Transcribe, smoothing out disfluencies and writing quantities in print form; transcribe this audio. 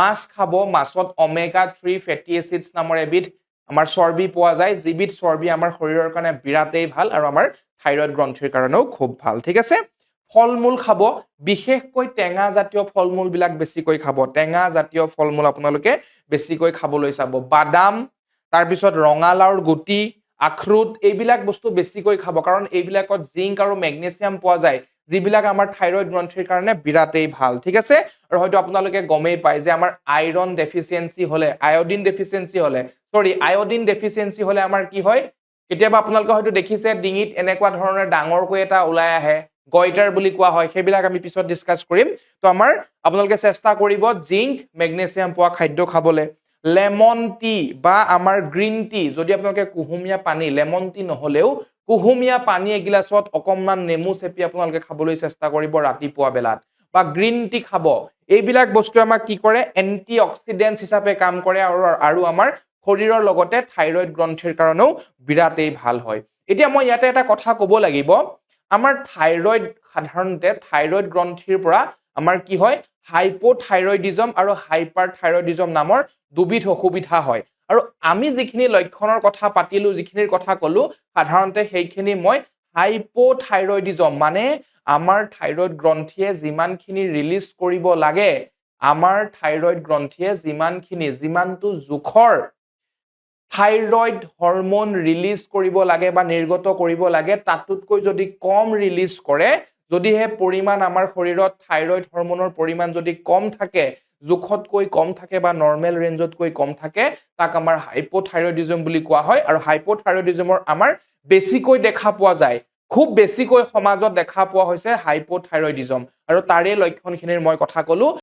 মাছ খাব, মাছত omega 3 ফেটি acids নামৰ এবিধ আমাৰ চৰ্বি পোৱা যায়, যিবিধ চৰ্বি আমাৰ শৰীৰৰ কাৰণে বিৰাটেই ভাল আৰু আমাৰ থাইৰয়ড গ্ৰন্থিৰ কাৰণেও খুব ভাল, ঠিক আছে? ফল-মূল খাব, বিশেষকৈ টেঙা জাতীয় ফল-মূল বিলাক বেছিকৈ খাব, টেঙা জাতীয় ফল-মূল আপোনালোকে বেছিকৈ খাবলৈ চাব, বাদাম, তাৰ পিছত ৰঙালাওৰ গুটি, আখৰুট এইবিলাক বস্তু বেছিকৈ খাব কাৰণ এইবিলাকত জিংক আৰু মেগনেছিয়াম পোৱা যায়, যিবিলাক আমাৰ থাইৰয়ড গ্ৰন্থিৰ কাৰণে বিৰাটেই ভাল, ঠিক আছে? আৰু হয়তো আপোনালোকে গমেই পায় যে আমাৰ আইৰন ডেফিচিয়েন্সি হলে, আয়োডিন ডেফিচিয়েন্সি হলে আমাৰ কি হয়? কেতিয়াবা আপোনালোকে হয়তো দেখিছে ডিঙিত এনেকুৱা ধৰণৰ ডাঙৰকৈ এটা ওলাই আহে, গয়টাৰ বুলি কোৱা হয়, সেইবিলাক আমি পিছত ডিসকাস কৰিম। তো আমাৰ আপোনালোকে চেষ্টা কৰিব জিংক মেগনেছিয়াম পোৱা খাদ্য খাবলৈ। লেমন টি বা আমাৰ গ্ৰীণ টি, যদি আপোনালোকে কুহুমীয়া পানী, লেমন টি নহলেও কুহুমীয়া পানী এগিলাছত অকণমান নেমু চেপি আপোনালোকে খাবলৈ চেষ্টা কৰিব ৰাতিপুৱা বেলাত, বা গ্ৰীণ টি খাব। এইবিলাক বস্তু আমাক কি কৰে? এন্টি অক্সিডেন্টছ হিচাপে কাম কৰে আৰু আমাৰ শৰীৰৰ লগতে থাইৰয়ড গ্ৰন্থিৰ কাৰণেও বিৰাটেই ভাল হয়। এতিয়া মই ইয়াতে এটা কথা ক'ব লাগিব, আমাৰ থাইৰয়ড সাধাৰণতে থাইৰয়ড গ্ৰন্থিৰ পৰা আমাৰ কি হয়? হাইপোথাইৰয়ডিজম আৰু হাইপাৰথাইৰয়ডিজম নামৰ দুবিধ অসুবিধা হয়। আৰু আমি যিখিনি লক্ষণৰ কথা পাতিলো, যিখিনিৰ কথা কলো, সাধাৰণতে সেইখিনি মই হাইপোথাইৰয়ডিজম মানে আমাৰ থাইৰয়ড গ্ৰন্থিয়ে যিমানখিনি ৰিলিজ কৰিব লাগে, আমাৰ থাইৰয়ড গ্ৰন্থিয়ে যিমানটো জোখৰ থাইৰয়ড হৰমোন ৰিলিজ কৰিব লাগে বা নিৰ্গত কৰিব লাগে, তাতোতকৈ যদি কম ৰিলিজ কৰে, যদিহে পৰিমাণ আমাৰ শৰীৰত থাইৰয়ড হৰমোনৰ পৰিমাণ যদি কম থাকে, জোখতকৈ কম থাকে বা নৰ্মেল ৰেঞ্জতকৈ কম থাকে, তাক আমাৰ হাইপোথাইৰয়ডিজম বুলি কোৱা হয়। আৰু হাইপোথাইৰয়ডিজমৰ আমাৰ বেছিকৈ দেখা পোৱা যায়, খুব বেছিকৈ সমাজত দেখা পোৱা হৈছে হাইপোথাইৰয়ডিজম, আৰু তাৰে লক্ষণখিনিৰ মই কথা কলো।